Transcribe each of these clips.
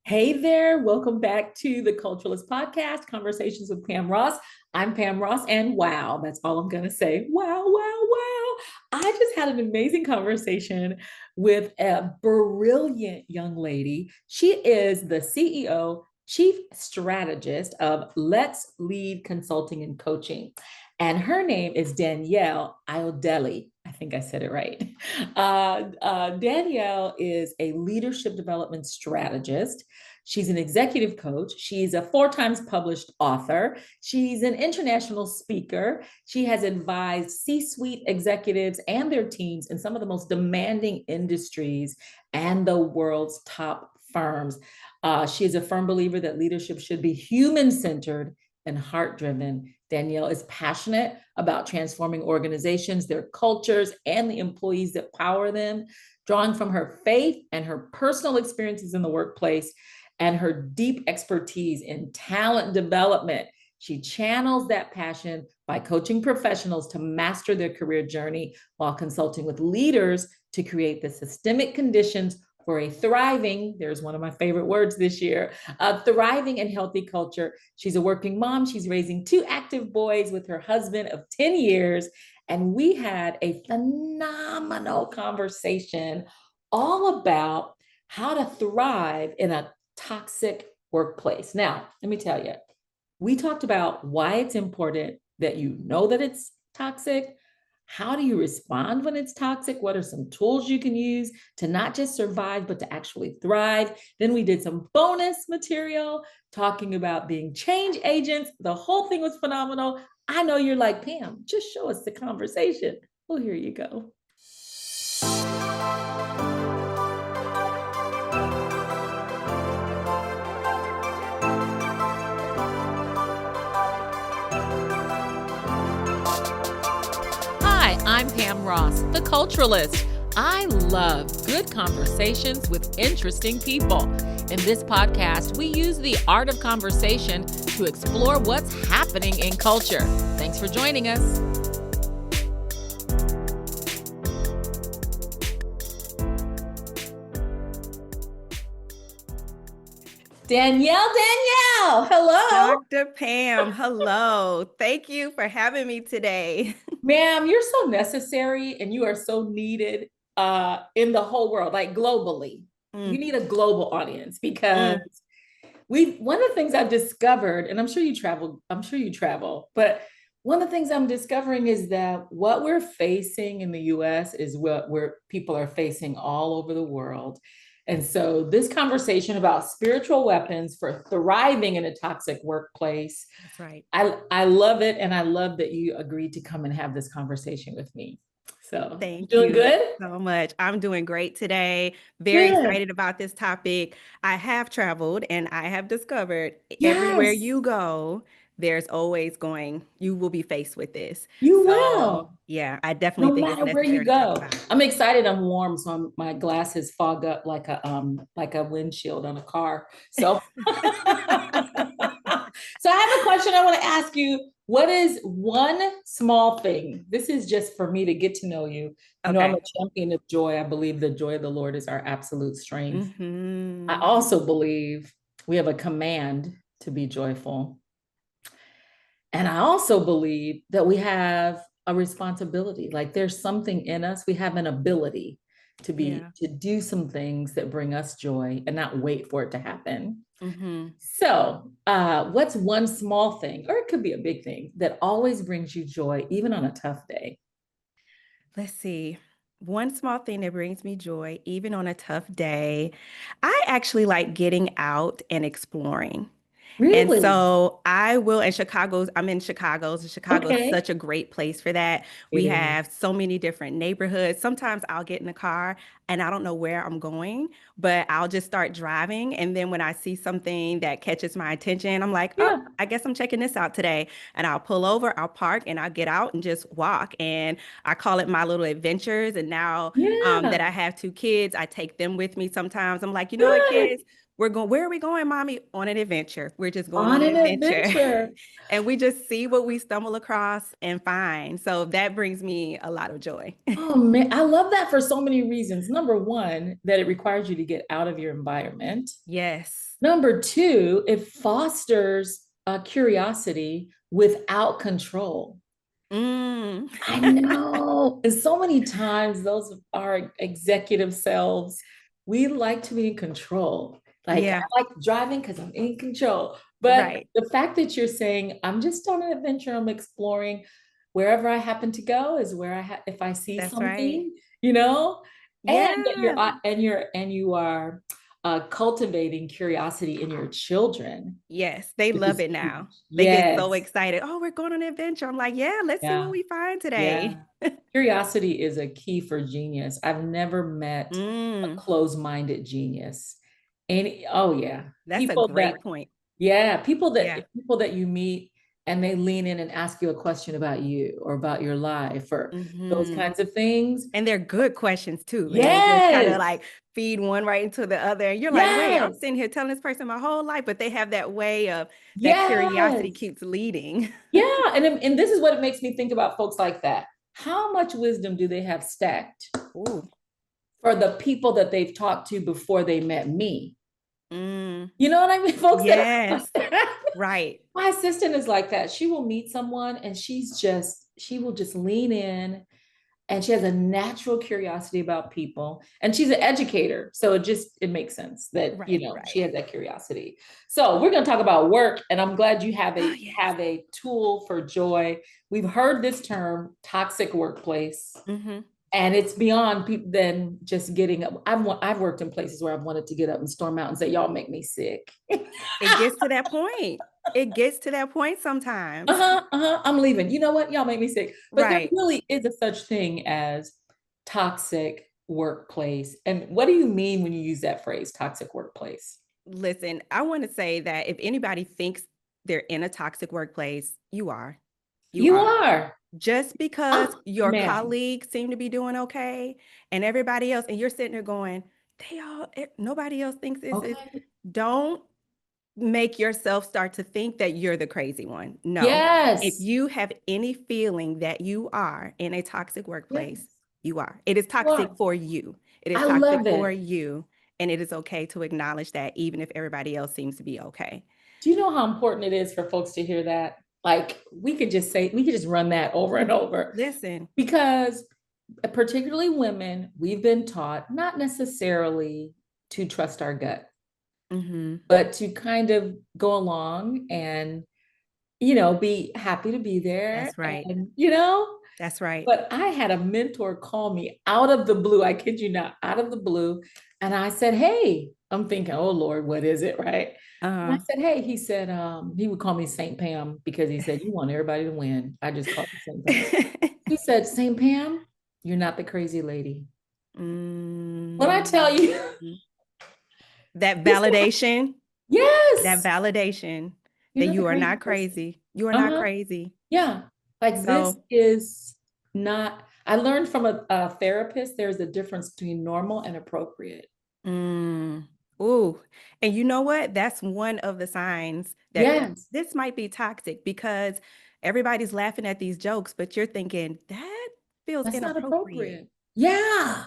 Hey there, welcome back to the Culturalist podcast, Conversations with Pam Ross. I'm Pam Ross, and wow, that's all I'm going to say. Wow, wow, wow. I just had an amazing conversation with a brilliant young lady. She is the CEO, Chief Strategist of Let's Lead Consulting and Coaching. And her name is Danielle Ayodele. I think I said it right. Danielle is a leadership development strategist. She's an executive coach. She's a 4 times published author. She's an international speaker. She has advised C-suite executives and their teams in some of the most demanding industries and the world's top firms. She is a firm believer that leadership should be human-centered and heart-driven. Danielle is passionate about transforming organizations, their cultures, and the employees that power them, drawing from her faith and her personal experiences in the workplace and her deep expertise in talent development. She channels that passion by coaching professionals to master their career journey while consulting with leaders to create the systemic conditions for a thriving, there's one of my favorite words this year, a thriving and healthy culture. She's a working mom. She's raising 2 active boys with her husband of 10 years. And we had a phenomenal conversation all about how to thrive in a toxic workplace. Now, let me tell you, we talked about why it's important that you know that it's toxic. How do you respond when it's toxic? What are some tools you can use to not just survive, but to actually thrive? Then we did some bonus material talking about being change agents. The whole thing was phenomenal. I know you're like, Pam, just show us the conversation. Well, here you go. I'm Pam Ross, the Culturalist. I love good conversations with interesting people. In this podcast, we use the art of conversation to explore what's happening in culture. Thanks for joining us. Danielle, hello. Dr. Pam, hello. Thank you for having me today. Ma'am, you're so necessary and you are so needed in the whole world, like globally. You need a global audience because one of the things I've discovered, and I'm sure you travel, but one of the things I'm discovering is that what we're facing in the US is what people are facing all over the world. And so this conversation about spiritual weapons for thriving in a toxic workplace. That's right. I love it. And I love that you agreed to come and have this conversation with me. So Thank doing you good? so much. I'm doing great today. Very excited about this topic. I have traveled and I have discovered everywhere Yes, you go, you will be faced with this. you So will. yeah, I definitely No think it's matter where you necessary to talk go. about. I'm excited. I'm warm, so my glasses fog up like a windshield on a car. So so I have a question I want to ask you. What is one small thing? This is just for me to get to know you. You know, I'm a Okay. champion of joy. I believe the joy of the Lord is our absolute strength. I Mm-hmm. also believe we have a command to be joyful. And I also believe that we have a responsibility. Like there's something in us, we have an ability Yeah. to do some things that bring us joy and not wait for it to happen. Mm-hmm. So, what's one small thing, or it could be a big thing, that always brings you joy, even on a tough day? Let's see. One small thing that brings me joy, even on a tough day. I actually like getting out and exploring. And Really? so I'm in Chicago. So Chicago is Okay. such a great place for that. It We is. have so many different neighborhoods. Sometimes I'll get in the car and I don't know where I'm going, but I'll just start driving. And then when I see something that catches my attention, I'm like, oh, Yeah. I guess I'm checking this out today. And I'll pull over, I'll park, and I'll get out and just walk. And I call it my little adventures. And now that Yeah. I have 2 kids, I take them with me sometimes. I'm like, you know what, Good. kids? Where are we going, mommy? On an adventure. We're just going On on an an adventure. adventure. And we just see what we stumble across and find. So that brings me a lot of joy. Oh man, I love that for so many reasons. number one, that it requires you to get out of your environment. Yes. Number two, it fosters curiosity without control. Mm. I know. And so many times, those are executive selves, we like to be in control. Like, Yeah, I like driving because I'm in control. But right. the fact that you're saying, I'm just on an adventure, I'm exploring wherever I happen to go is where if I see That's right. something, you know, and that Yeah. you are cultivating curiosity in your children, Yes, they which love is it now. huge. They get so Yes. excited. Oh, we're going on an adventure. I'm like, yeah, let's see what Yeah. we find today. Yeah. Curiosity is a key for genius. I've never met a Mm, closed-minded genius. And oh yeah, that's a great point. Yeah. people that you meet and they lean in and ask you a question about you or about your life or those Hmm. kinds of things. And they're good questions too. And they just kind of Yes. like feed one right into the other. And you're like, wait, I'm Yes. sitting here telling this person my whole life, but they have that way of that curiosity Yes. keeps leading. Yeah. And this is what it makes me think about folks like that. How much wisdom do they have stacked Ooh. for the people that they've talked to before they met me? Mm, You know what I mean? Folks that are like yes. that. Right. My assistant is like that. She will meet someone and she will just lean in and she has a natural curiosity about people. And she's an educator. So it makes sense that, Right. she Right. has that curiosity. So we're going to talk about work. And I'm glad you Oh, yes. have a tool for joy. We've heard this term, toxic workplace. Hmm. And it's beyond people than just getting up. I've worked in places where I've wanted to get up and storm out and say, y'all make me sick. It gets to that point. It gets to that point sometimes. Uh-huh, uh-huh. I'm leaving. You know what? Y'all make me sick. But there Right. really is a such thing as toxic workplace. And what do you mean when you use that phrase, toxic workplace? Listen, I want to say that if anybody thinks they're in a toxic workplace, you are. You You are. are. Just because Oh, your man. colleagues seem to be doing okay and everybody else, and you're sitting there going, nobody else thinks this is, Okay. don't make yourself start to think that you're the crazy one. No. If Yes. you have any feeling that you are in a toxic Yes. workplace, you are. It is You toxic are. for you. It is I toxic love for it. you. And it is okay to acknowledge that even if everybody else seems to be okay. Do you know how important it is for folks to hear that? Like we could just run that over and over Listen. because particularly women, we've been taught not necessarily to trust our gut, Hmm. but to kind of go along and, be happy to be there. That's right. And, That's right. but I had a mentor call me out of the blue. I kid you not, out of the blue. And I said, hey, I'm thinking, oh Lord, what is it? Right. And I Uh-huh. said, hey, he said, he would call me St. Pam because he said, you want everybody to win. I just called you St. Pam. He said, St. Pam, you're not the crazy lady. When I tell Mm. you, That he said, validation, that yes, validation you're that not the you are crazy not person. crazy. You are not Uh-huh. crazy. Yeah. Like this So, is not, I learned from a therapist, there's a difference between normal and appropriate. mm, ooh. And you know what? That's one of the signs that Yes. this might be toxic because everybody's laughing at these jokes, but you're thinking that feels That's not inappropriate. appropriate. Yeah.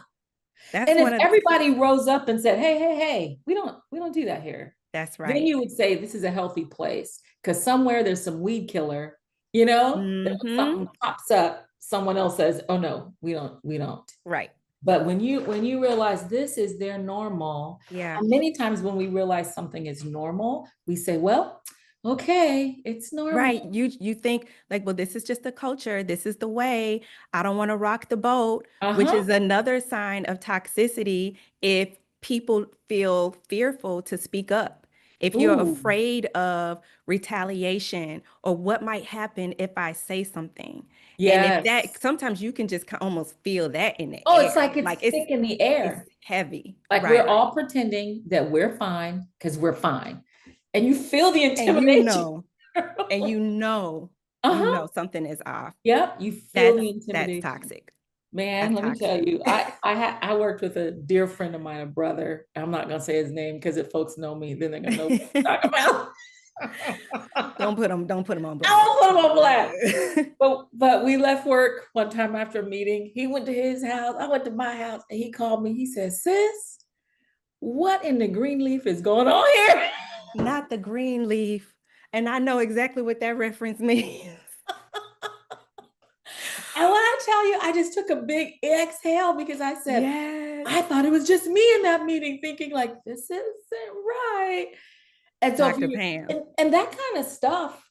That's And if one of the, everybody rose up and said, hey, hey, hey, we don't do that here. that's Then right. you would say this is a healthy place because somewhere there's some weed killer, that when Mm-hmm. something pops up, someone else says, oh no, we don't. Right. But when you realize this is their normal, Yeah. and many times when we realize something is normal, we say, well, okay, it's Right. normal. You think like, well, this is just the culture. This is the way. I don't want to rock the boat, which Uh-huh. is another sign of toxicity if people feel fearful to speak up. If you're Ooh, afraid of retaliation or what might happen if I say something. And if that yes. sometimes you can just almost feel that in the Oh, it's air. like it's Like thick in the it's air. heavy. Like we're Right. all pretending that we're fine because we're fine. And you feel the And you intimidation. know, and you Uh-huh. know something is off. Yep, you feel the That's intimidation. toxic. Man, That's let me tell toxic. you, I worked with a dear friend of mine, a brother. I'm not gonna say his name because if folks know me, then they're gonna know what I'm talking about. Don't put them on I blast. won't put him on blast. Yeah. But we left work one time after a meeting. He went to his house. I went to my house, and he called me. He said, "Sis, what in the green leaf is going on here?" Not the green leaf. And I know exactly what that reference means. And when I tell you, I just took a big exhale because I said, Yes. I thought it was just me in that meeting thinking like, this isn't right. And so if Dr. you, Pam. and that kind of stuff,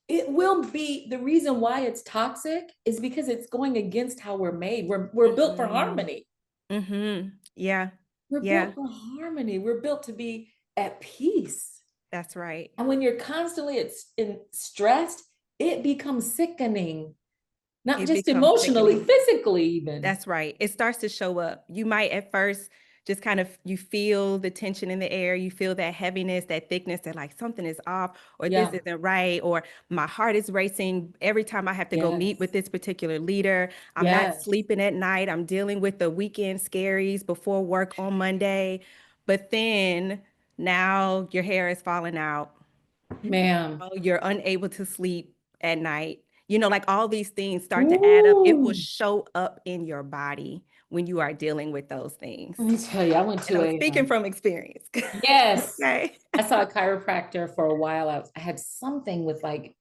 it will be the reason why it's toxic is because it's going against how we're made. We're built for Mm-hmm. harmony. Mm-hmm. Yeah. We're Yeah. built for harmony. We're built to be at peace. That's right. And when you're constantly stressed, it becomes sickening, not It just becomes emotionally, sickening. physically, even. That's right. It starts to show up. You might at first just kind of you feel the tension in the air, you feel that heaviness, that thickness, that like something is off or this Yeah. isn't right or my heart is racing every time I have to go meet with Yes. this particular leader. I'm not Yes. sleeping at night. I'm dealing with the weekend scaries before work on Monday. But then now your hair is falling out. Ma'am. Oh, you're unable to sleep at night. You know, like all these things start to add up. It will Ooh. show up in your body when you are dealing with those things. Let me tell you, I went And to I'm a speaking from experience. yes. Okay. I saw a chiropractor for a while. I had something with like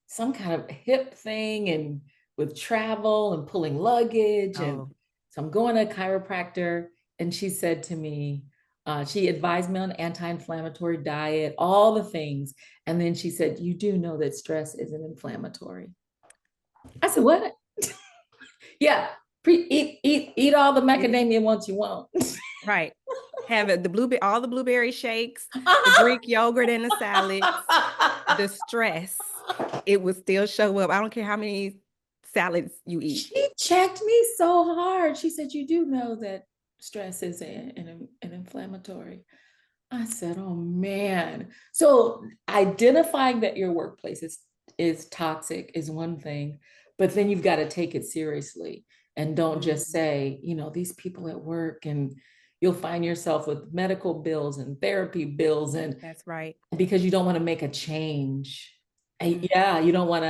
some kind of hip thing and with travel and pulling luggage. And Oh, so I'm going to a chiropractor, and she said to me, she advised me on anti-inflammatory diet, all the things. And then she said, you do know that stress isn't inflammatory. I said, what? Yeah, eat all the it- macadamia once you want. right. Have it, the blueberry, all the blueberry shakes, the Greek yogurt and the salads, the stress, it will still show up. I don't care how many salads you eat. She checked me so hard. She said, you do know that stress is an inflammatory. I said, oh man. So identifying that your workplace is toxic is one thing, but then you've got to take it seriously and don't just Mhm. say, these people at work, and you'll find yourself with medical bills and therapy bills, and That's right. because you don't want to make a change. And Mhm. yeah, you don't want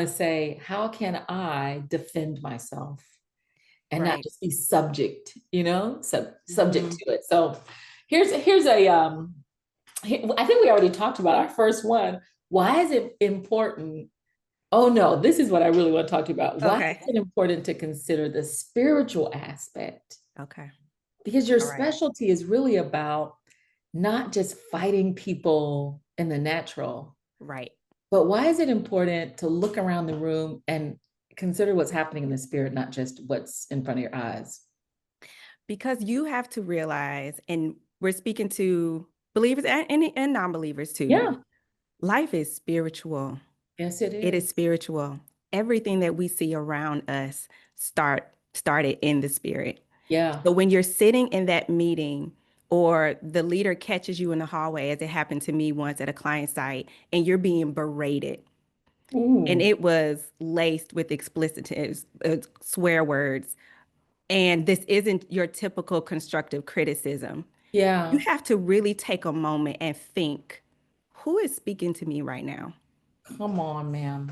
to say, how can I defend myself and not Right. just be subject Mhm. to it. So here's a I think we already talked about our first one. Why is it important? Oh no, this is what I really want to talk to you about. Why Okay. is it important to consider the spiritual aspect? Okay. Because your All right. specialty is really about not just fighting people in the natural, Right. but why is it important to look around the room and consider what's happening in the spirit, not just what's in front of your eyes? Because you have to realize, and we're speaking to believers and non-believers too, Yeah. life is spiritual. Yes, it It is is. spiritual. Everything that we see around us started in the spirit. Yeah. So when you're sitting in that meeting or the leader catches you in the hallway, as it happened to me once at a client site, and you're being berated, and Ooh. it was laced with explicit swear words, and this isn't your typical constructive criticism, you Yeah. have to really take a moment and think, who is speaking to me right now? Come on, ma'am.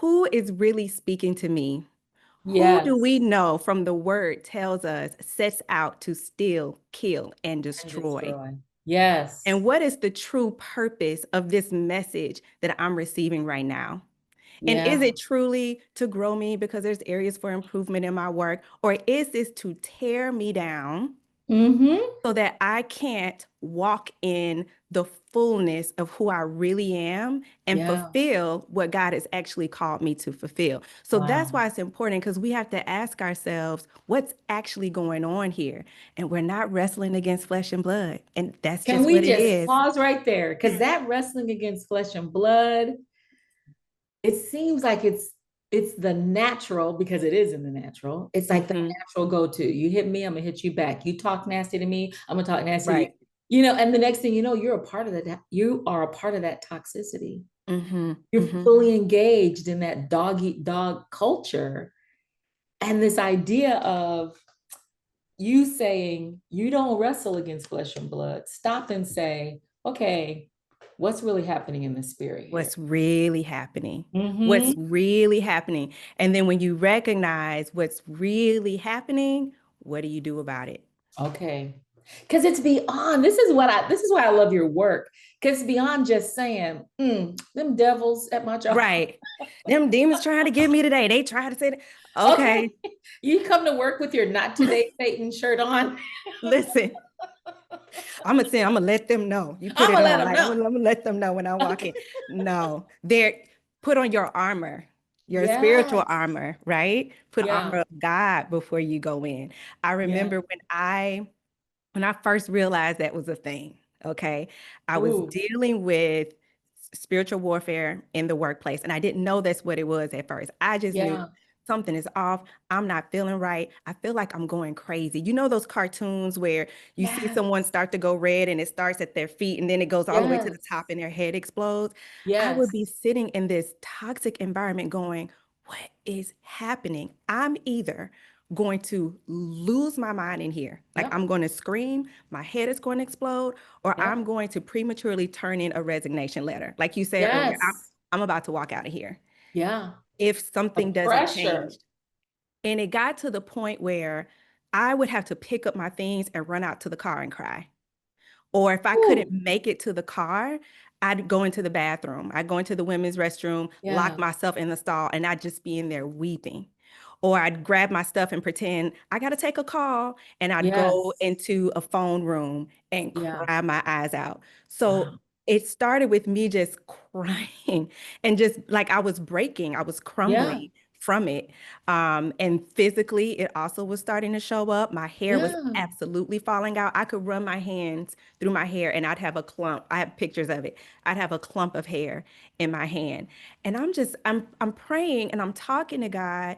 Who is really speaking to me? Who do we Yes. know from the word tells us sets out to steal, kill, and And destroy? destroy. Yes. And what is the true purpose of this message that I'm receiving right now? And is Yeah. it truly to grow me because there's areas for improvement in my work? Or is this to tear me down Mm-hmm. so that I can't walk in the fullness of who I really am and Yeah. fulfill what God has actually called me to fulfill? So that's Wow. why it's important because we have to ask ourselves what's actually going on here. And we're not wrestling against flesh and blood. And that's Can just we what it just is. pause right there? Because that wrestling against flesh and blood, it seems like it's the natural because it is in the natural. It's like the Hmm. natural go-to. You hit me, I'm gonna hit you back. You talk nasty to me, I'm gonna talk nasty to you. Right. And the next thing you know, you're a part of that. You are a part of that toxicity. Hmm. You're Hmm. fully engaged in that dog eat dog culture. And this idea of you saying you don't wrestle against flesh and blood, stop and say, okay, What's really happening in the spirit here? What's really happening? Mm-hmm. What's really happening? And then when you recognize what's really happening, what do you do about it? Okay. Because it's beyond, this is why I love your work. Because it's beyond just saying, them devils at my job. Right. Them demons trying to get me today. They try to say that. Okay. Okay, You come to work with your not today Satan shirt on. listen. I'm gonna let them know. You put I'm it gonna let on. them Like know. I'm gonna let them know when I walk in. Okay. No, they're put on your armor, your spiritual Yes. armor, right? Put Yeah. armor of God before you go in. I Yeah. remember when I first realized that was a thing, okay, I was Ooh. dealing with spiritual warfare in the workplace, and I didn't know that's what it was at first. I just knew Yeah. something is off. I'm not feeling right. I feel like I'm going crazy. You know those cartoons where you see Yes. someone start to go red and it starts at their feet and then it goes all the way to the top Yes. and their head explodes? I would be Yes. sitting in this toxic environment going, what is happening? I'm either going to lose my mind in here. Like Yep. I'm going to scream, my head is going to explode, or Yep. I'm going to prematurely turn in a resignation letter. Like you said earlier, Yes. I'm about to walk out of here Yeah. if The something doesn't pressure. change. And it got to the point where I would have to pick up my things and run out to the car and cry. Or if I couldn't Ooh. make it to the car, I'd go into the bathroom. I'd go into the women's restroom, lock Yeah. myself in the stall, and I'd just be in there weeping. Or I'd grab my stuff and pretend I got to take a call, and I'd go Yes. into a phone room and Yeah. cry my eyes out. So Wow. it started with me just crying and just like I was breaking, I was Yeah. crumbling from it. And physically, it also was starting to show up. My hair was Yeah. absolutely falling out. I could run my hands through my hair and I'd have a clump. I have pictures of it. I'd have a clump of hair in my hand. And I'm praying and I'm talking to God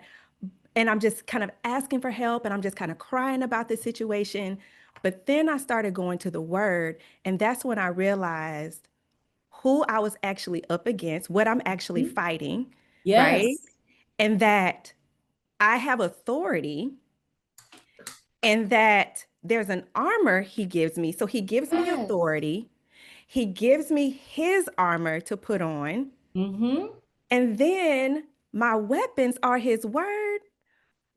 and I'm just kind of asking for help and I'm just kind of crying about the situation. But then I started going to the word and that's when I realized who I was actually up against, what I'm actually Mhm. fighting, right? Yes. And that I have authority and that there's an armor he gives me. So he gives me Yes. authority. He gives me his armor to put on. Mm-hmm. And then my weapons are his word.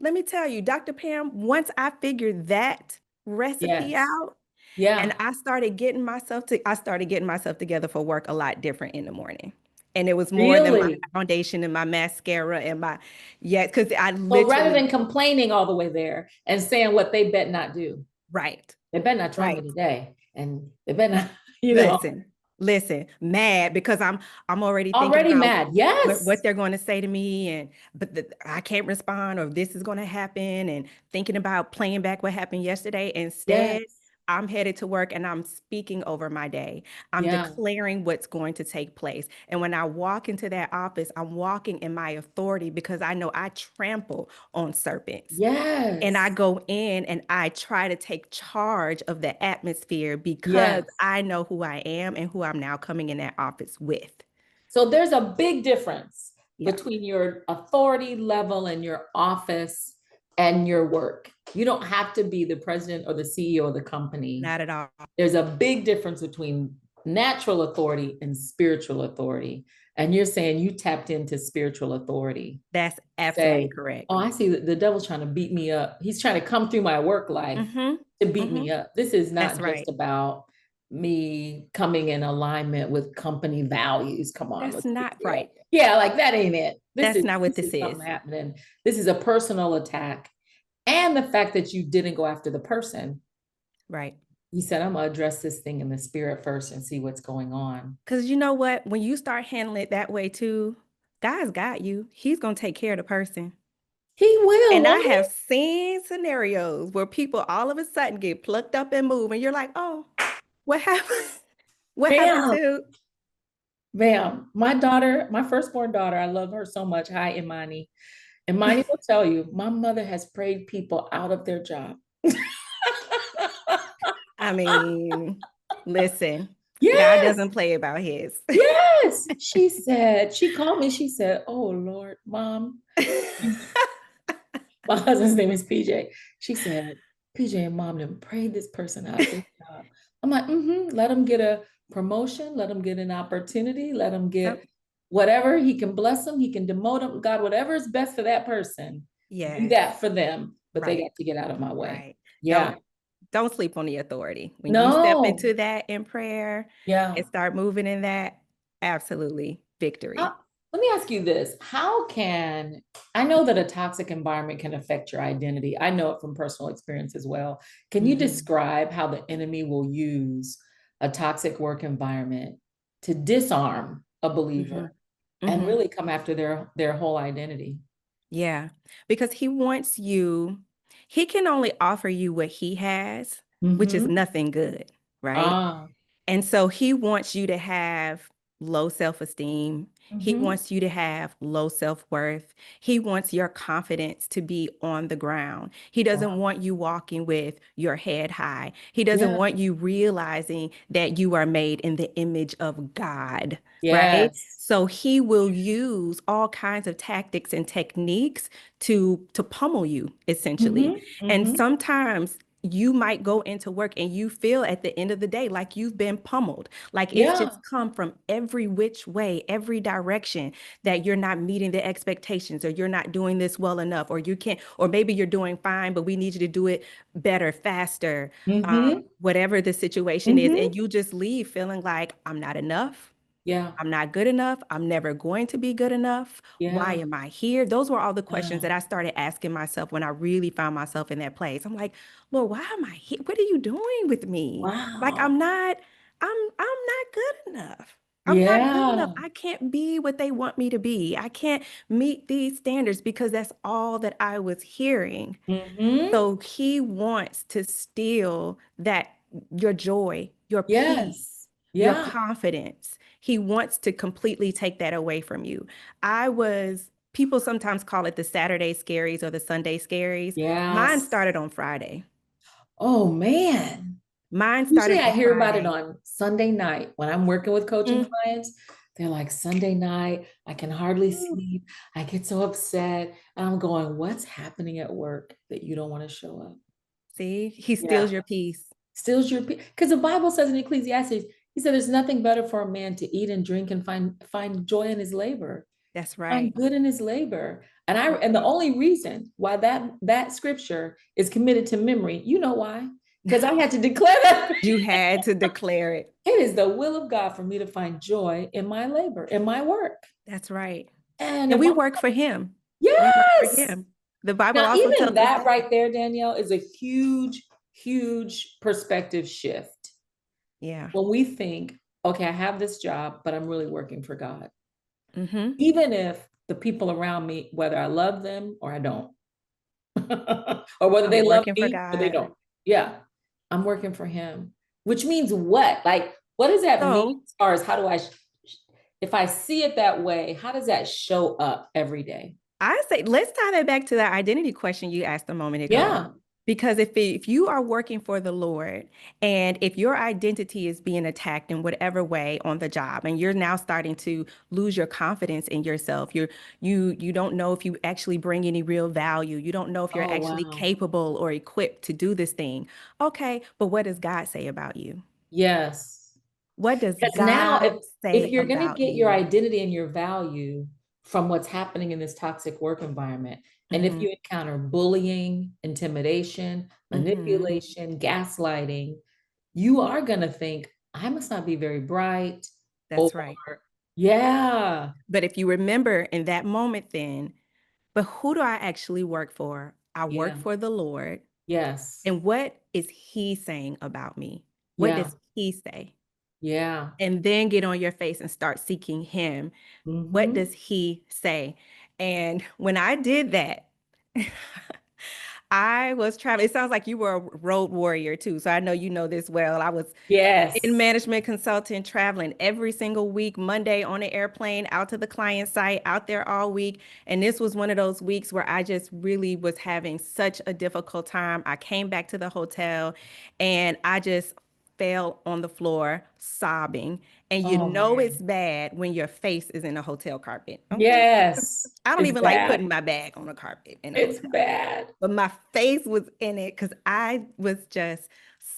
Let me tell you, Dr. Pam, once I figured that recipe Yes. out and Yeah. I started getting myself together for work a lot different in the morning. And it was more than my Really. foundation and my mascara and my, yeah, because I So rather literally, than complaining all the way there and saying what they bet not do, right, they better not try me right. today. And they better not, Listen, listen, mad because I'm already thinking already about mad. what Yes. they're going to say to me and I can't respond or this is going to happen and thinking about playing back what happened yesterday. Instead, Yes. I'm headed to work and I'm speaking over my day. I'm Yeah. declaring what's going to take place. And when I walk into that office, I'm walking in my authority because I know I trample on serpents. And I Yes. go in and I try to take charge of the atmosphere because Yes. I know who I am and who I'm now coming in that office with. So there's a big difference Yeah, between your authority level in your office and your work. You don't have to be the president or the CEO of the company. not at all. There's a big difference between natural authority and spiritual authority. And you're saying you tapped into spiritual authority. That's absolutely Say, correct. oh, I see that the devil's trying to beat me up. He's trying to come through my work life Mm-hmm. to beat Mm-hmm. me up. This is That's not just right. about me coming in alignment with company values. Come on, That's let's pick not it up. right. Yeah, like that ain't it. That's not what This this is something is. happening. This is a personal attack. And the fact that you didn't go after the person, Right. you said, I'm gonna address this thing in the spirit first and see what's going on. Because you know what? When you start handling it that way too, God's got you. He's going to take care of the person. He will, And I won't have seen scenarios where people all of a sudden get plucked up and move, and you're like, oh, what happened? What he? happened Bam, to? bam. My daughter, my firstborn daughter, I love her so much. Hi, Imani. Imani will tell you, my mother has prayed people out of their job. I mean, listen, God Yes, doesn't play about his. yes. She said, she called me. She said, oh Lord, mom. My husband's name is PJ. She said, PJ and mom done prayed this person out of their job. I'm like, let them get a promotion, let him get an opportunity, let him Yep. get whatever. He can bless them, he can demote them. God, whatever is best for that person, do Yes. that for them. But they Right. got to get out of my way. Right. Yeah. Don't sleep on the authority. When you step No. into that in prayer Yeah. and start moving in that, absolutely victory. How, let me ask you this. How can, I know that a toxic environment can affect your identity. I know it from personal experience as well. Can you Mhm. describe how the enemy will use a toxic work environment to disarm a Mhm. believer and Mhm. really come after their whole identity? Yeah, because he can only offer you what he has, which is Mm-hmm. nothing good, right? Ah. And so he wants you to have low self-esteem. He Mm-hmm. wants you to have low self-worth. He wants your confidence to be on the ground. He doesn't Wow. want you walking with your head high. He doesn't Yeah. want you realizing that you are made in the image of God, right? Yes. So he will use all kinds of tactics and techniques to pummel you, essentially. Mm-hmm. And Mm-hmm. sometimes you might go into work and you feel at the end of the day like you've been pummeled, like it's just Yeah. come from every which way, every direction, that you're not meeting the expectations, or you're not doing this well enough, or you can't, or maybe you're doing fine, but we need you to do it better, faster, Mm-hmm. whatever the situation is. Mm-hmm. And you just leave feeling like I'm not enough. Yeah. I'm not good enough. I'm never going to be good enough. Why Yeah. am I here? Those were all the questions Yeah. that I started asking myself when I really found myself in that place. I'm like, Lord, why am I here? What are you doing with me? Like Wow. I'm not good enough. I'm not good enough. Yeah. I can't be what they want me to be. I can't meet these standards because that's all that I was hearing. Mm-hmm. So he wants to steal that, your joy, your peace, Yes. your Yeah. confidence. He wants to completely take that away from you. People sometimes call it the Saturday scaries or the Sunday scaries. Mine Yes. started on Friday. Oh man. Mine Usually started I on hear about it Friday. on Sunday night when I'm working with coaching Mm. clients. They're like, Sunday night, I can hardly sleep. I get so upset. And I'm going, what's happening at work that you don't want to show up? See, he Yeah. steals your peace. Steals your peace. Because the Bible says in Ecclesiastes, he said there's nothing better for a man to eat and drink and find joy in his labor. That's Find right. good in his labor. And the only reason why that scripture is committed to memory, you know why? Because I had to declare that. You had to declare it. It is the will of God for me to find joy in my labor, in my work. That's right. And And if we I, work for him. We work for yes. him. The Bible Now, also even tells us that that. right there, Danielle, is a huge, huge perspective shift. Yeah. When we think, okay, I have this job, but I'm really working for God. Mm-hmm. Even if the people around me, whether I love them or I don't, or whether I'm they love working for me or they God. don't. Yeah, I'm working for him. Which means what? Like, what does that mean So as far as how do if I see it that way, how does that show up every day? I say, let's tie that back to that identity question you asked a moment ago. Yeah. Because if you are working for the Lord, and if your identity is being attacked in whatever way on the job, and you're now starting to lose your confidence in yourself, you don't know if you actually bring any real value. You don't know if you're Oh, actually wow. capable or equipped to do this thing. Okay, but what does God say about you? Yes. What does Because now God if say you're going to about get your you? identity and your value from what's happening in this toxic work environment, and if Hmm. you encounter bullying, intimidation, Hmm. manipulation, gaslighting, you are going to think, I must not be very bright. Or, That's right. yeah, But if you remember in that moment, then, but who do I actually work for? I work yeah, for the Lord. yes, And what is He saying about me? What yeah, does He say? yeah. And then get on your face and start seeking Him. What Mm-hmm. does He say? And when I did that, I was traveling. It sounds like you were a road warrior too. So I know you know this well. I was in Yes. management consultant, traveling every single week, Monday on an airplane, out to the client site, out there all week. And this was one of those weeks where I just really was having such a difficult time. I came back to the hotel and I just fell on the floor sobbing. And you Oh know it's man. bad when your face is in a hotel carpet. Okay. Yes. I don't It's even like bad. putting my bag on a carpet in a It's hotel, bad. but my face was in it because I was just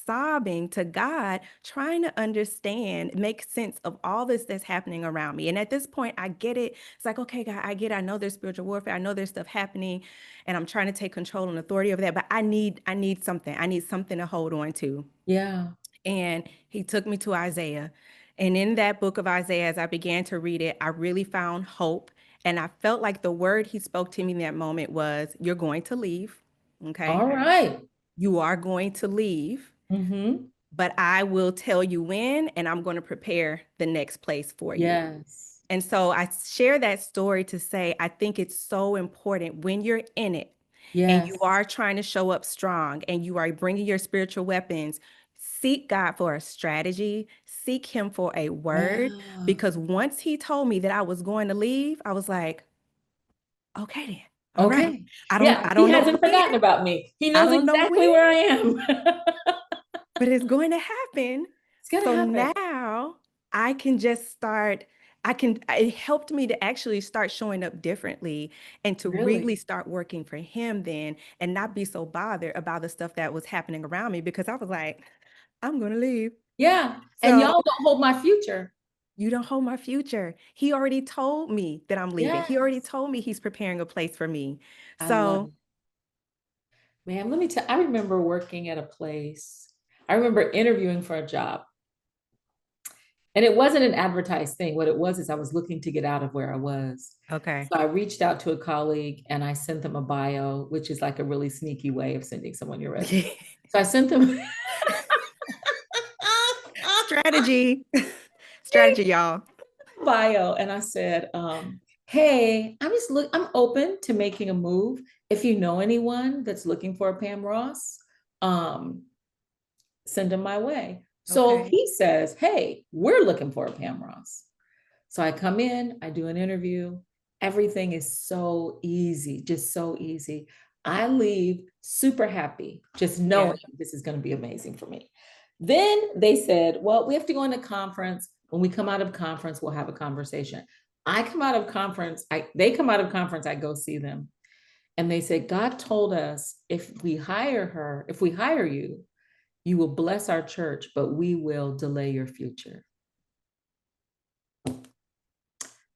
sobbing to God, trying to understand, make sense of all this that's happening around me. And at this point, I get it. It's like, okay, God, I get it. I know there's spiritual warfare. I know there's stuff happening, and I'm trying to take control and authority over that. But I need something. I need something to hold on to. Yeah. And he took me to Isaiah. And in that book of Isaiah, as I began to read it, I really found hope. And I felt like the word he spoke to me in that moment was, you're going to leave. Okay. All right. You are going to leave, Mm-hmm. but I will tell you when, and I'm going to prepare the next place for you. Yes. And so I share that story to say, I think it's so important when you're in it and you Yes. are trying to show up strong and you are bringing your spiritual weapons, seek God for a strategy, seek Him for a word. Yeah. Because once He told me that I was going to leave, I was like, okay, then. All right. Okay. I don't, Yeah. I He don't know hasn't when, forgotten about me. He I knows don't know exactly when, where I am. but it's going to happen. It's gonna So happen. now I can just start. It helped me to actually start showing up differently and to really Really? start working for him then and not be so bothered about the stuff that was happening around me because I was like, I'm going to leave. Yeah. And So y'all don't hold my future. you don't hold my future. He already told me that I'm leaving. He already Yes. told me he's preparing a place for me. I love So, it. Man, let me tell I remember working at a place. I remember interviewing for a job. And it wasn't an advertised thing. What it was is I was looking to get out of where I was. okay. So I reached out to a colleague and I sent them a bio, which is like a really sneaky way of sending someone your resume. So I sent them Strategy. Strategy, y'all. bio and I said, hey, I'm open to making a move. If you know anyone that's looking for a Pam Ross, um, send them my way. So Okay. he says, hey, we're looking for a Pam Ross. So I come in, I do an interview. Everything is so easy, just so easy. I leave super happy, just Yeah. knowing this is going to be amazing for me. Then they said, well, we have to go into conference. When we come out of conference, we'll have a conversation. I come out of conference, they come out of conference, I go see them. And they said, God told us if we hire you, you will bless our church, but we will delay your future.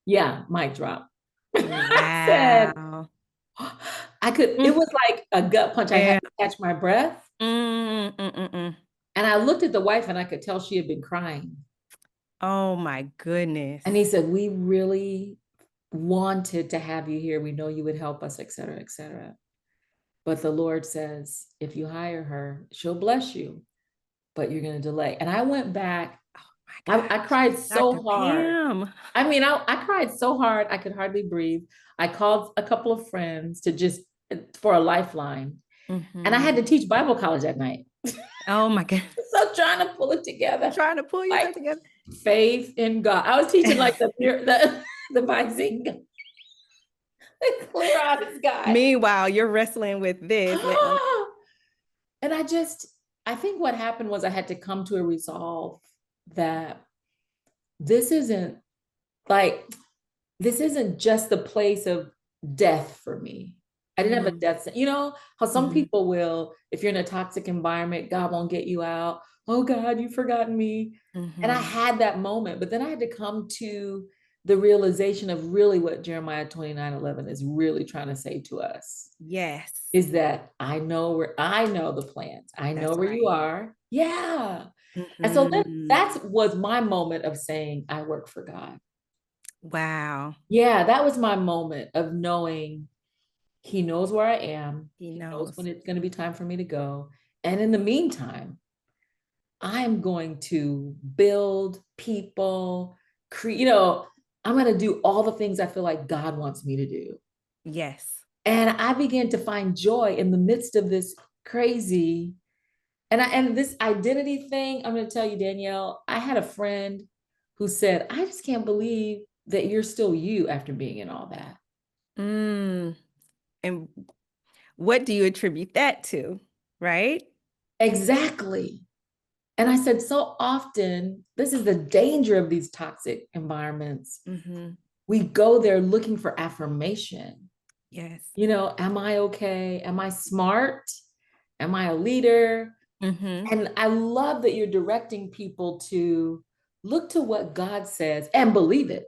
Yeah, mic drop. I said, Wow. it Mm, was like a gut punch. I had yeah. to catch my breath. Mm. And I looked at the wife and I could tell she had been crying. Oh my goodness. And he said, we really wanted to have you here. We know you would help us, et cetera, et cetera. But the Lord says, if you hire her, she'll bless you, but you're going to delay. And I went back. Oh my I gosh. cried Dr. so hard. Pam. I mean, I cried so hard, I could hardly breathe. I called a couple of friends to just for a lifeline. And I had Hmm. to teach Bible college at night. Oh my God. So trying to pull it together, Trying to pull yourself like together. faith in God. I was teaching like the Visine, the clear eyes guy. Meanwhile, you're wrestling with this. And I think what happened was I had to come to a resolve that this isn't like this isn't just the place of death for me. I didn't have a Hmm. death. You know how some Hmm. people will, if you're in a toxic environment, God won't get you out. Oh God, you've forgotten me. And I Hmm. had that moment, but then I had to come to the realization of really what Jeremiah 29:11 is really trying to say to us Yes, is that I know the plans. I know that's where you right. are. Yeah. And so then Hmm. that was my moment of saying, I work for God. Wow. Yeah, that was my moment of knowing he knows where I am. He He knows knows. when it's going to be time for me to go. And in the meantime, I'm going to build people, I'm going to do all the things I feel like God wants me to do. Yes. And I began to find joy in the midst of this crazy and this identity thing. I'm going to tell you, Danielle, I had a friend who said, I just can't believe that you're still you after being in all that. Mm. And what do you attribute that to? Right? Exactly. And I said, so often, this is the danger of these toxic environments. Hmm. We go there looking for affirmation. Yes. Am I okay? Am I smart? Am I a leader? Mm-hmm. And I love that you're directing people to look to what God says and believe it.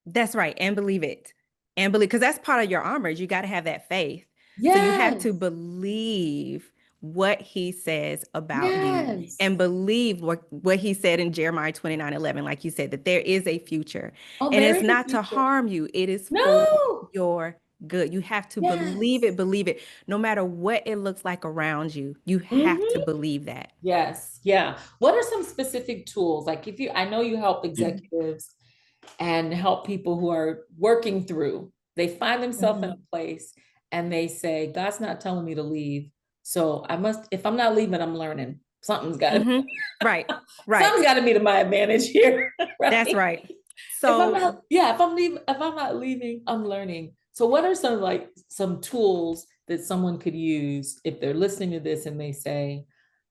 That's right. And believe it. And believe, because that's part of your armor. You got to have that faith. So you have to Yes. believe what he says about you Yes. and believe what he said in Jeremiah 29:11, like you said, that there is a future. Oh, And there it's is a not to future. harm you, it is for No. your good. You have to Yes. believe it, no matter what it looks like around you. You have to Hmm. believe that. Yes. Yeah. What are some specific tools? Like if you, I know you help executives and help people who are working through, they find themselves in a Mhm. place and they say, God's not telling me to leave. So I must, if I'm not leaving, I'm learning. Something's got to, Mhm. Right. Right. something's got to be to my advantage here, That's right? right. If I'm So not, yeah, if I'm not leaving, I'm learning. So what are some like some tools that someone could use if they're listening to this and they say,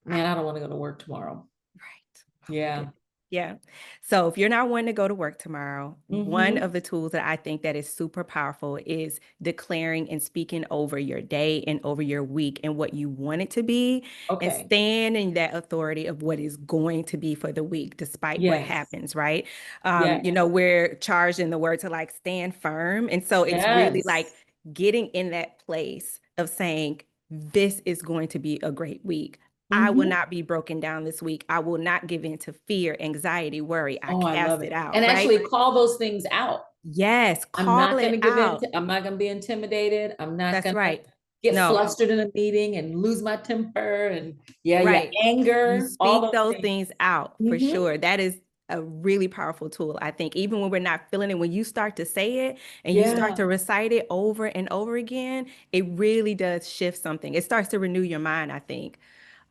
man, I don't want to go to work tomorrow. right. Oh my Yeah. goodness. Yeah. So if you're not wanting to go to work tomorrow, one Mm-hmm. of the tools that I think that is super powerful is declaring and speaking over your day and over your week and what you want it to be, and Okay. stand in that authority of what is going to be for the week, despite what Yes. happens, right? Yes. We're charged in the word to like stand firm. And so it's really like Yes. getting in that place of saying, this is going to be a great week. I will Mm-hmm. not be broken down this week. I will not give in to fear, anxiety, worry. I Oh, I love cast it it. out, And right? actually call those things out. Yes, I'm call not going it to give in. out. I'm not going to be intimidated. I'm not That's going to right. get No, flustered in a meeting and lose my temper and yeah, right. You anger, all speak those those things. things out for Mm-hmm. sure. That is a really powerful tool. I think even when we're not feeling it, when you start to say it and you start Yeah. to recite it over and over again, it really does shift something. It starts to renew your mind, I think.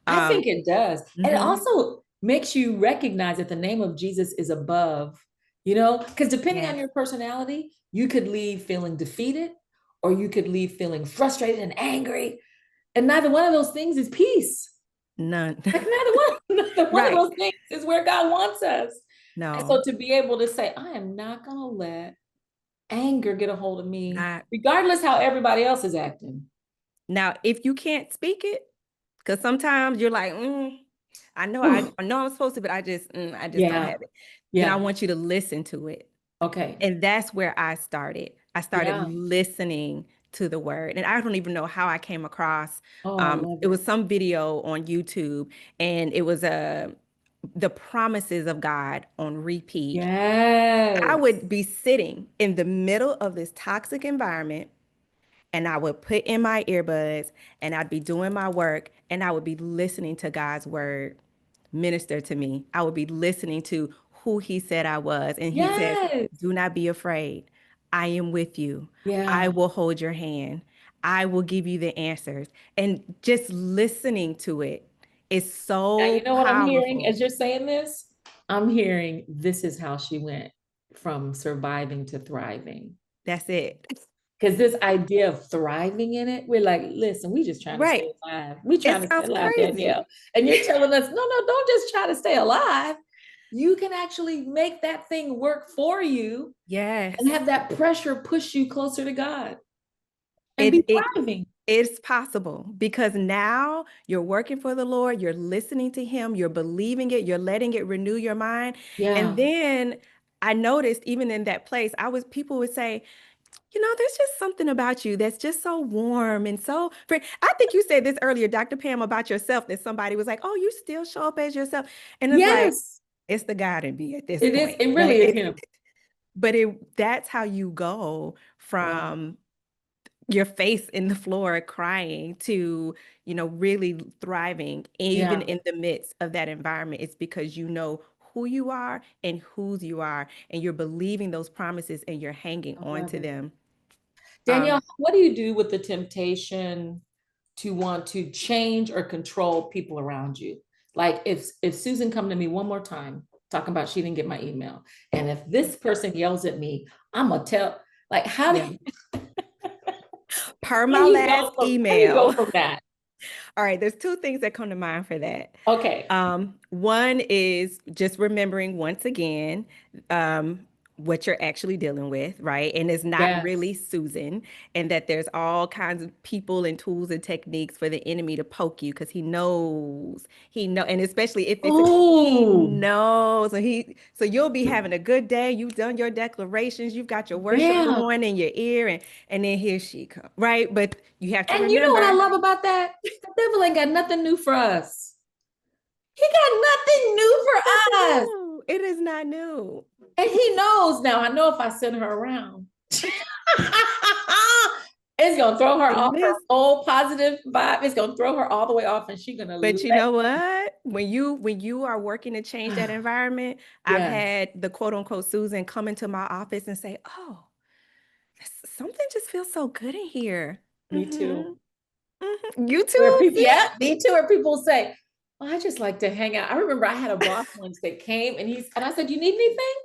I Um, think it does. And it mhm. also makes you recognize that the name of Jesus is above, because depending on Yes, your personality, you could leave feeling defeated or you could leave feeling frustrated and angry. And neither one of those things is peace. none. Like neither one of Right. those things is where God wants us. And so No, to be able to say, I am not going to let anger get a hold of me, not. regardless how everybody else is acting. Now, if you can't speak it, because sometimes you're like, I know I'm supposed to, but I just don't Yeah. have it. Then I Yeah. want you to listen to it. Okay. And that's where I started. I started Yeah. listening to the word. And I don't even know how I came across Oh, I love it it. was some video on YouTube, and it was the promises of God on repeat. I Yes. would be sitting in the middle of this toxic environment, and I would put in my earbuds, and I'd be doing my work, and I would be listening to God's word minister to me. I would be listening to who he said I was. And he says, Yes. do not be afraid. I am with you. I Yeah. will hold your hand. I will give you the answers. And just listening to it is Now, you so know what I'm hearing powerful. as you're saying this? I'm hearing this is how she went from surviving to thriving. That's it. Because this idea of thriving in it, we're like, listen, we just trying to Right. stay alive. We trying It to stay sounds alive, Danielle. crazy. And you're telling us, no, no, don't just try to stay alive. You can actually make that thing work for you and Yes. have that pressure push you closer to God and be It thriving. it's possible because now you're working for the Lord, you're listening to him, you're believing it, you're letting it renew your mind. And Yeah. then I noticed even in that place, people would say, there's just something about you that's just so warm and so I think you said this earlier, Dr. Pam, about yourself, that somebody was like, oh, you still show up as yourself. And it's like, Yes. it's the God in me at this It is. point. It Like really is him. but that's how you go Wow. from your face in the floor crying to, really thriving, even Yeah. in the midst of that environment. It's because you know who you are and whose you are, and you're believing those promises and you're hanging I on love to it. them. Danielle, Um, what do you do with the temptation to want to change or control people around you? Like if Susan come to me one more time talking about she didn't get my email, and if this person yells at me, I'm gonna tell. Like, yeah. Per how my do you last go from email. that? All right, there's two things that come to mind for that. Okay. One is just remembering once again, um, what you're actually dealing with, right? And it's not really Yes. Susan, and that there's all kinds of people and tools and techniques for the enemy to poke you because and especially if it's he Oh, knows, and so you'll be having a good day, you've done your declarations, you've got your worship yeah. going in your ear, and then here she comes, right? But you have to And you know what I remember, love about that? The devil ain't got nothing new for us. He got nothing new nothing for us. new. It is not new. And he knows now. I know if I send her around, it's gonna throw her off her Listen. whole positive vibe. It's gonna throw her all the way off, and she's gonna But you let know what? When you are working to change that environment, I've yes. had the quote unquote Susan come into my office and say, "Oh, something just feels so good in here." Me too. You Where too? people, See? yeah, me too. Where people say, well, I just like to hang out. I remember I had a boss once that came and I said, you need anything?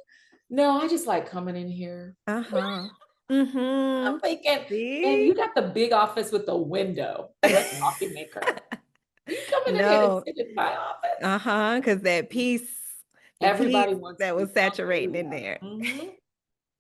No, I just like coming in here. Uh-huh. I'm Mm-hmm. thinking, and See? you got the big office with the window and a coffee maker. You coming in here to No. sit in my office? Uh-huh. Because the peace Everybody wants to that be was saturating in comfortable. there. Mhm.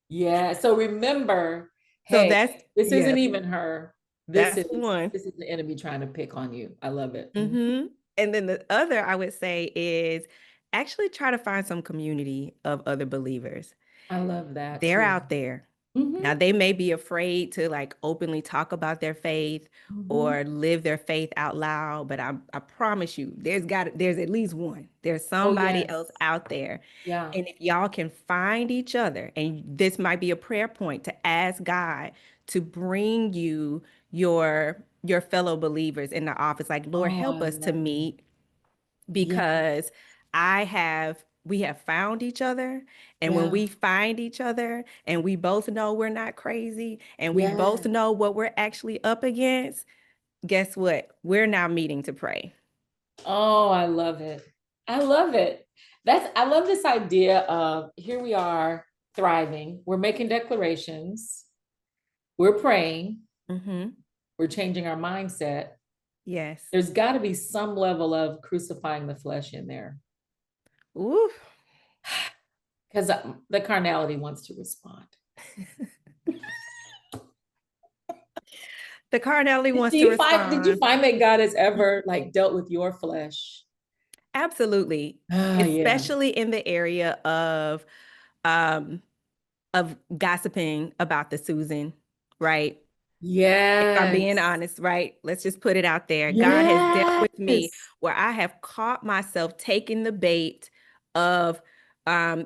Yeah. So remember, So hey, this yeah, isn't even her. This that's is one. this is the enemy trying to pick on you. I love it. Mhm. And then the other I would say is actually try to find some community of other believers. I love that They're too. out there. Hmm. Now, they may be afraid to like openly talk about their faith Hmm. or live their faith out loud, but I promise you, there's at least one. There's Oh somebody else yes. out there. Yeah. And if y'all can find each other, and this might be a prayer point to ask God to bring you your fellow believers in the office, like, Lord, Oh, help I us to love it. meet Yeah. because we have found each other. And when Yeah. we find each other and we both know we're not crazy and we both Yeah. know what we're actually up against, guess what? We're now meeting to pray. Oh, I love it. I love it. I love this idea of here we are thriving. We're making declarations. We're praying. Mm-hmm. We're changing our mindset. Yes. There's got to be some level of crucifying the flesh in there Ooh. because the carnality wants to respond. The carnality Did wants to you find did you respond. find that God has ever like dealt with your flesh? Absolutely. Ah, yeah. Especially in the area um of gossiping about the Susan, right? If I'm being Yes. honest, right? Let's just put it out there. God has dealt with me Yes. where I have caught myself taking the bait of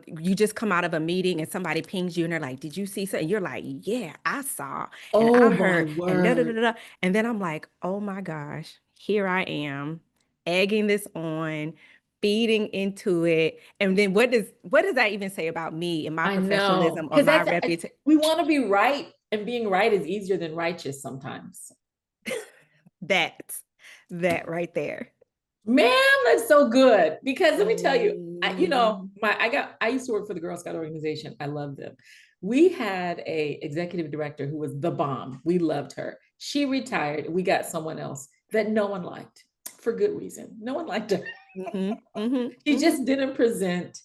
you just come out of a meeting and somebody pings you and they're like, "Did you see something?" You're like, "Yeah, I saw and Oh I my heard and da da da word. da." And then I'm like, "Oh my gosh, here I am, egging this on, feeding into it." And then what does that even say about me and my I know. professionalism or Because my that's reputation? we want to be right, and being right is easier than righteous sometimes. That that right there. Man, that's so good. Because let me tell you, Mm. I used to work for the Girl Scout organization. I love them. We had a executive director who was the bomb. We loved her. She retired. We got someone else that no one liked for good reason. No one liked her. Mhm, mhm, She mhm. just didn't present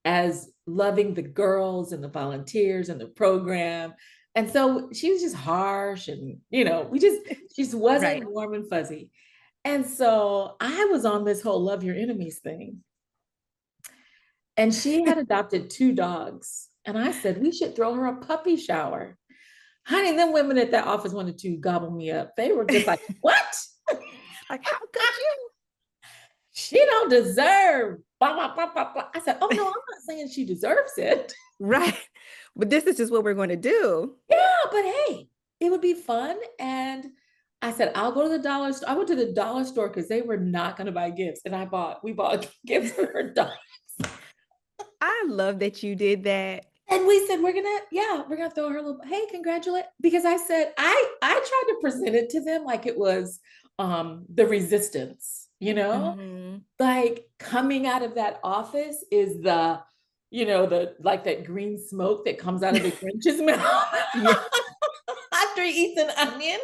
as loving the girls and the volunteers and the program. And so she was just harsh and, she just Right. wasn't warm and fuzzy. And so I was on this whole love your enemies thing. And she had adopted two dogs. And I said, we should throw her a puppy shower. Honey, them women at that office wanted to gobble me up. They were just like, what? Like, how could you? She don't deserve blah, blah, blah, blah, blah. I said, oh no, I'm not saying she deserves it. Right. But this is just what we're going to do. Yeah, but hey, it would be fun. And I said, I'll go to the dollar store. I went to the dollar store because they were not going to buy gifts. And we bought gifts for her dog. I love that you did that. And we said, we're gonna throw her a little, hey, congratulate. Because I said, I tried to present it to them like it was the resistance, Mhm. like coming out of that office is the like that green smoke that comes out of the Grinch's mouth Yeah. after he eats an onion.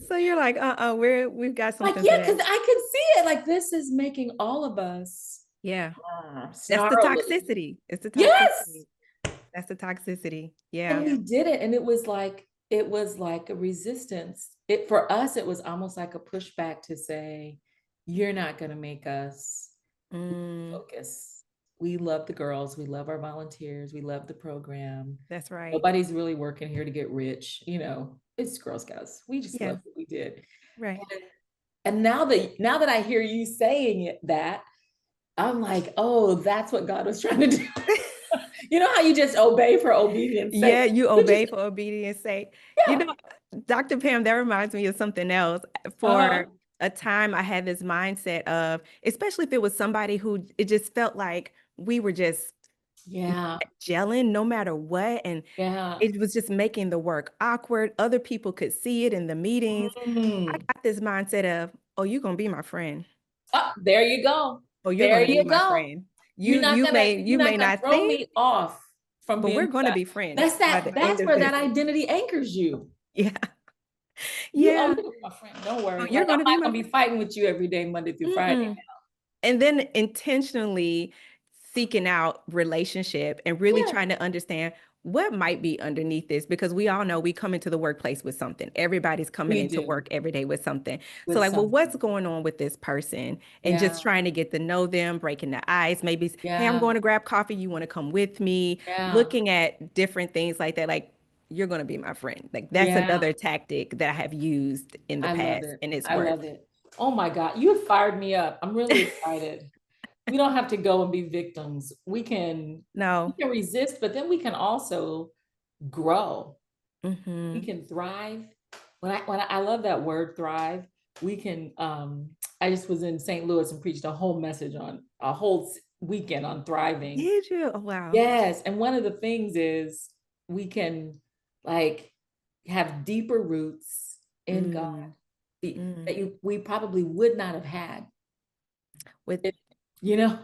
So you're like, we've got Like, something for yeah, because that. I could see it. Like, this is making all of us Yeah. That's the snarly. toxicity. It's the Yes. toxicity. That's the toxicity. And Yeah. we did it, and it was like a resistance. It for us, it was almost like a pushback to say, you're not going to make us Mm, focus. We love the girls, we love our volunteers, we love the program. that's right. Nobody's really working here to get rich, it's Girl Scouts. We just Yeah. love what we did. Right. And now that I hear you saying that, I'm like, oh, that's what God was trying to do. You know how you just obey for obedience sake? Yeah, you You just, obey for obedience sake. You yeah. know, Dr. Pam, that reminds me of something else. For Uh-huh. a time, I had this mindset of, especially if it was somebody who it just felt like we were just Yeah. gelling no matter what. And Yeah. it was just making the work awkward. Other people could see it in the meetings. I Mm. got this mindset of, oh, you're gonna be my friend. Oh, there you go. Oh, you're There gonna be you my go. friend. You You're not may gonna not throw think, me off from but being we're who gonna be friends that's by the end that's of where this. that identity anchors you. Yeah. You're Yeah. my friend. Don't worry. Oh, Like you're I'm gonna be not my gonna be fighting with you every day, Monday through Friday. Mm-mm. And then intentionally seeking out relationship and really Yeah, trying to understand what might be underneath this, because we all know we come into the workplace with something. Everybody's coming we into do work every day with something. So with like, well, what's something. going on with this person? And Yeah, just trying to get to know them, breaking the ice, maybe, hey, I'm yeah, going to grab coffee. You want to come with me? yeah, Looking at different things like that, like you're going to be my friend. Like that's yeah. another tactic that I have used in the I love past it. and it's I love worked. it. Oh my God, you have fired me up. I'm really excited. We don't have to go and be victims. We No. can resist, but then we can also grow. We Hmm. can thrive. I love that word thrive. We can I just was in St. Louis and preached a whole message on a whole weekend on thriving. Did you? Oh, wow. Yes, and one of the things is we can like have deeper roots in God Mm, mm. that you we probably would not have had. With It, you know,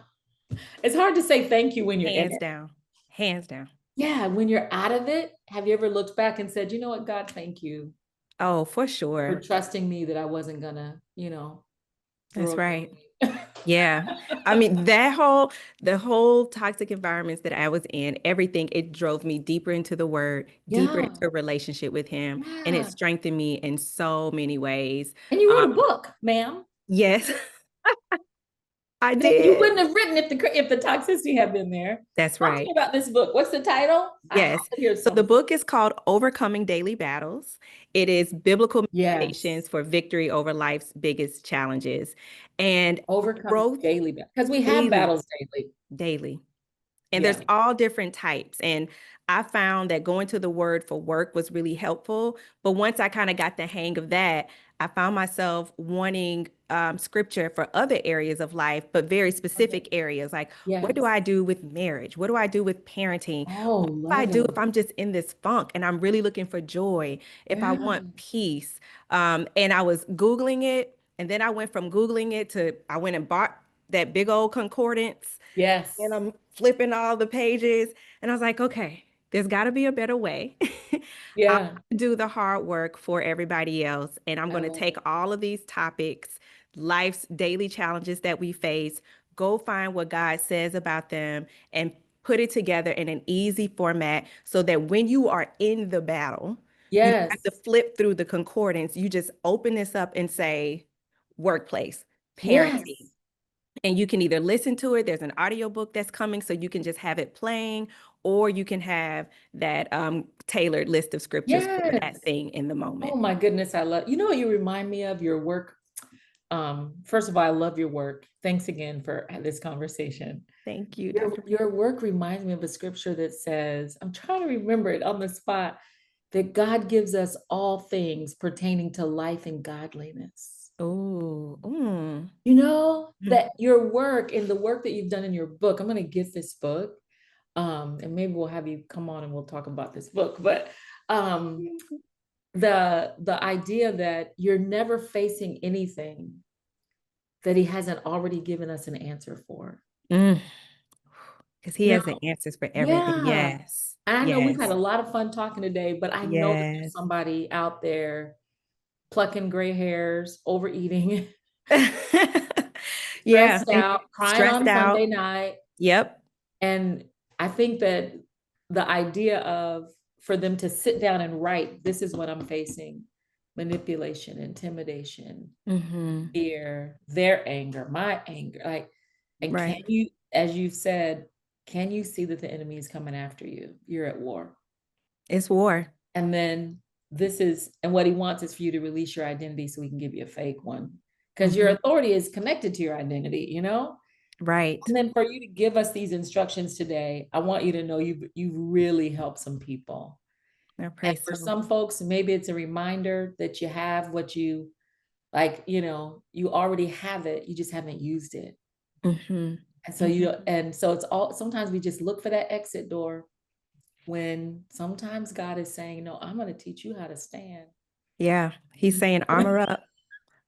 it's hard to say thank you when you're in hands it. down, hands down. Yeah, when you're out of it, have you ever looked back and said, you know what, God, thank you Oh, for for sure. trusting me that I wasn't gonna, throw That's it right. away. Yeah. I mean, the whole toxic environments that I was in, everything, it drove me deeper into the word, deeper Yeah, into a relationship with him, and it yeah. strengthened me in so many ways. And you Um, wrote a book, ma'am, yes, I that you did. wouldn't have written if the toxicity had been there. That's Talk to me right. about this book. What's the title? I have Yes. to hear So the something. book is called Overcoming Daily Battles. It is biblical Yes. meditations for victory over life's biggest challenges. And I Overcoming wrote daily battles. Because we have daily, battles daily. daily. And there's Yeah. all different types. And I found that going to the word for work was really helpful. But once I kind of got the hang of that, I found myself wanting scripture for other areas of life, but very Love it. specific areas. Like, what do Yes. I do with marriage? What do I do with parenting? Oh, What do I love do it. if I'm just in this funk and I'm really looking for joy? If I Yeah. want peace? And I was Googling it. And then I went from Googling it to I went and bought that big old concordance and Yes. I'm flipping all the pages. And I was like, okay, there's got to be a better way. I'll Yeah. do the hard work for everybody else. And I'm I going to love take it. all of these topics, life's daily challenges that we face, go find what God says about them, and put it together in an easy format so that when you are in the battle, you don't have to Yes. flip through the concordance. You just open this up and say, workplace, parenting, Yes. and you can either listen to it, there's an audiobook that's coming, so you can just have it playing, or you can have that tailored list of scriptures for that Yes. thing in the Oh moment. my goodness. You know what you remind me of? Your work. First of all, I love your work. Thanks again for this conversation. Thank you, Your Dr. your work reminds me of a scripture that says, I'm trying to remember it on the spot, that God gives us all things pertaining to life and godliness. Oh, You know, mm. that your work and the work that you've done in your book, I'm going to get this book. And maybe we'll have you come on and we'll talk about this book. But um, the idea that you're never facing anything that he hasn't already given us an answer for. Mm. Because he You has the know, answers for everything. yeah. Yes, And I know we've had yes, a lot of fun talking today, but I know that there's yes. somebody out there plucking gray hairs, overeating, Yeah, stressed and out, crying stressed on Sunday out. night. Yep. And I think that the idea of for them to sit down and write, this is what I'm facing: manipulation, intimidation, fear, their anger, my anger. Like, and can Right. you, as you've said, can you see that the enemy is coming after you? You're at war. It's war. And then and what he wants is for you to release your identity so he can give you a fake one. Because your authority is connected to your identity, you know? Right. And then for you to give us these instructions today, I want you to know you've really helped some people. I And pray for so. some folks, maybe it's a reminder that you have what you like, you already have it, you just haven't used it. And so it's all, sometimes we just look for that exit door when sometimes God is saying, no, I'm going to teach you how to stand. Yeah. He's saying, armor up.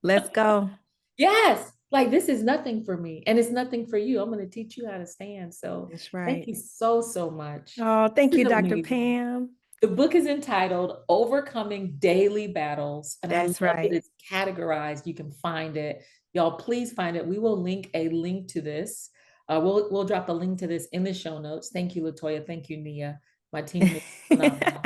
Let's go. Yes. Like, this is nothing for me and it's nothing for you. I'm going to teach you how to stand. So That's right. thank you so, so much. Oh, thank you, Dr. Amazing. Pam. The book is entitled Overcoming Daily Battles. And I love that it's categorized. You can find it. Y'all, please find it. We will link a link to this. We'll drop a link to this in the show notes. Thank you, LaToya. Thank you, Nia. My team is phenomenal.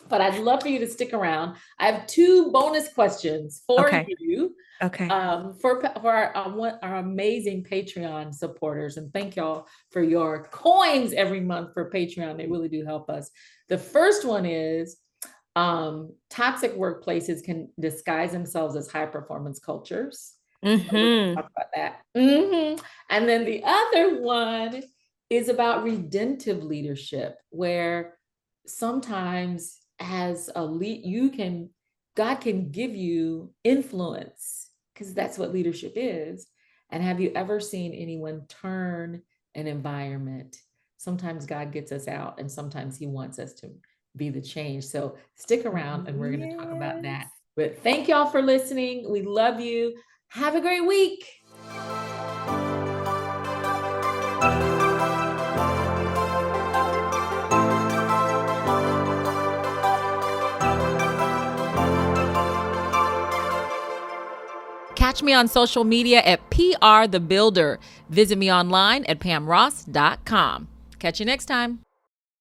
But I'd love for you to stick around. I have 2 bonus questions for you. Okay. For our amazing Patreon supporters, and thank y'all for your coins every month for Patreon. They really do help us. The first one is, toxic workplaces can disguise themselves as high performance cultures. So we're talk about that. And then the other one is about redemptive leadership, where sometimes as a lead, God can give you influence, because that's what leadership is. And have you ever seen anyone turn an environment? Sometimes God gets us out and sometimes he wants us to be the change. So stick around and we're going to talk about that. But thank y'all for listening. We love you. Have a great week. Catch me on social media at PR The Builder. Visit me online at pamross.com. Catch you next time.